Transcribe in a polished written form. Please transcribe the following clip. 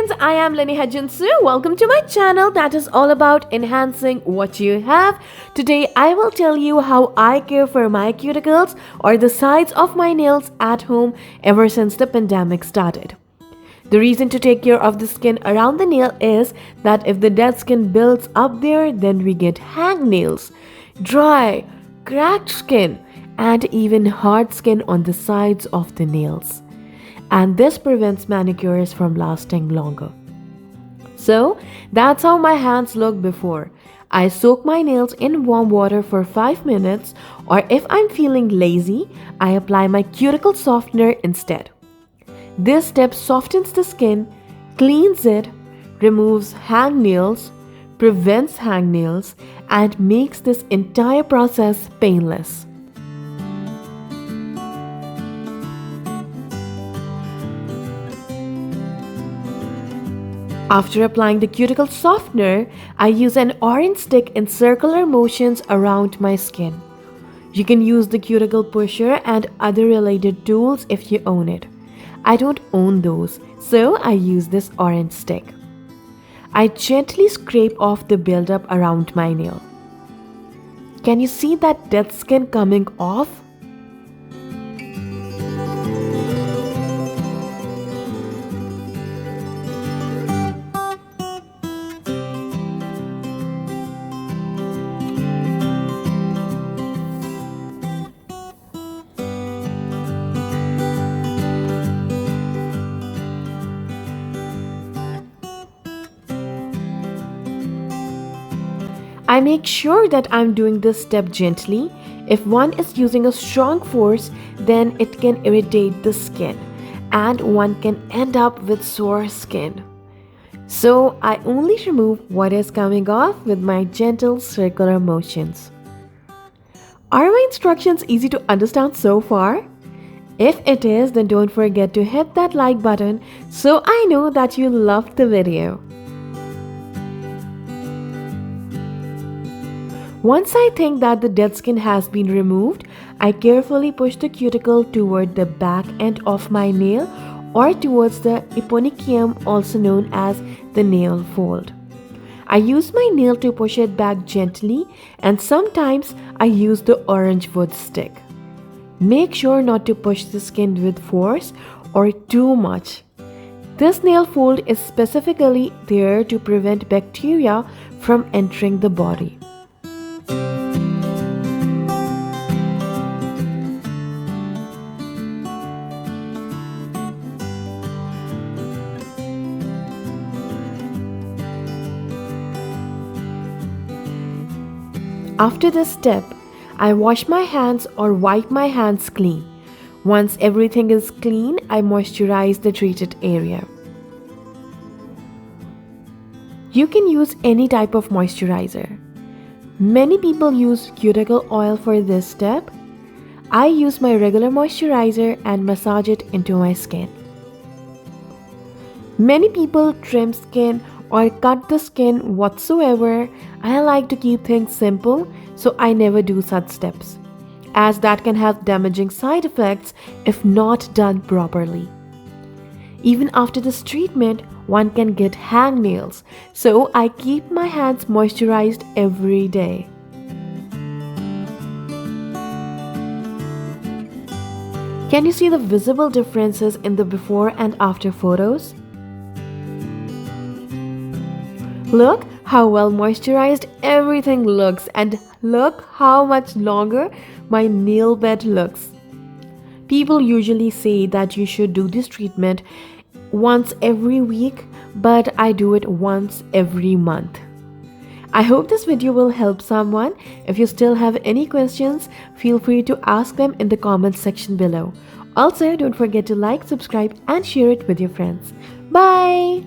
friends, I am Lenny Hajinsu. Welcome to my channel that is all about enhancing what you have. Today I will tell you how I care for my cuticles or the sides of my nails at home ever since the pandemic started. The reason to take care of the skin around the nail is that if the dead skin builds up there, then we get hangnails, dry, cracked skin, and even hard skin on the sides of the nails. And this prevents manicures from lasting longer. So that's how my hands look before. I soak my nails in warm water for 5 minutes, or if I'm feeling lazy, I apply my cuticle softener instead. This step softens the skin, cleans it, removes hangnails, prevents hangnails, and makes this entire process painless. After applying the cuticle softener, I use an orange stick in circular motions around my skin. You can use the cuticle pusher and other related tools if you own it. I don't own those, so I use this orange stick. I gently scrape off the buildup around my nail. Can you see that dead skin coming off? I make sure that I'm doing this step gently. If one is using a strong force, then it can irritate the skin and one can end up with sore skin. So I only remove what is coming off with my gentle circular motions. Are my instructions easy to understand so far? If it is, then don't forget to hit that like button so I know that you loved the video. Once I think that the dead skin has been removed, I carefully push the cuticle toward the back end of my nail or towards the eponychium, also known as the nail fold. I use my nail to push it back gently, and sometimes I use the orange wood stick. Make sure not to push the skin with force or too much. This nail fold is specifically there to prevent bacteria from entering the body. After this step, I wash my hands or wipe my hands clean. Once everything is clean, I moisturize the treated area. You can use any type of moisturizer. Many people use cuticle oil for this step. I use my regular moisturizer and massage it into my skin. Many people trim skin or cut the skin whatsoever. I like to keep things simple, so I never do such steps, as that can have damaging side effects if not done properly. Even after this treatment, one can get hangnails, so I keep my hands moisturized every day. Can you see the visible differences in the before and after photos? Look how well moisturized everything looks, and look how much longer my nail bed looks. People usually say that you should do this treatment once every week, but I do it once every month. I hope this video will help someone. If you still have any questions, feel free to ask them in the comments section below. Also, don't forget to like, subscribe, and share it with your friends. Bye!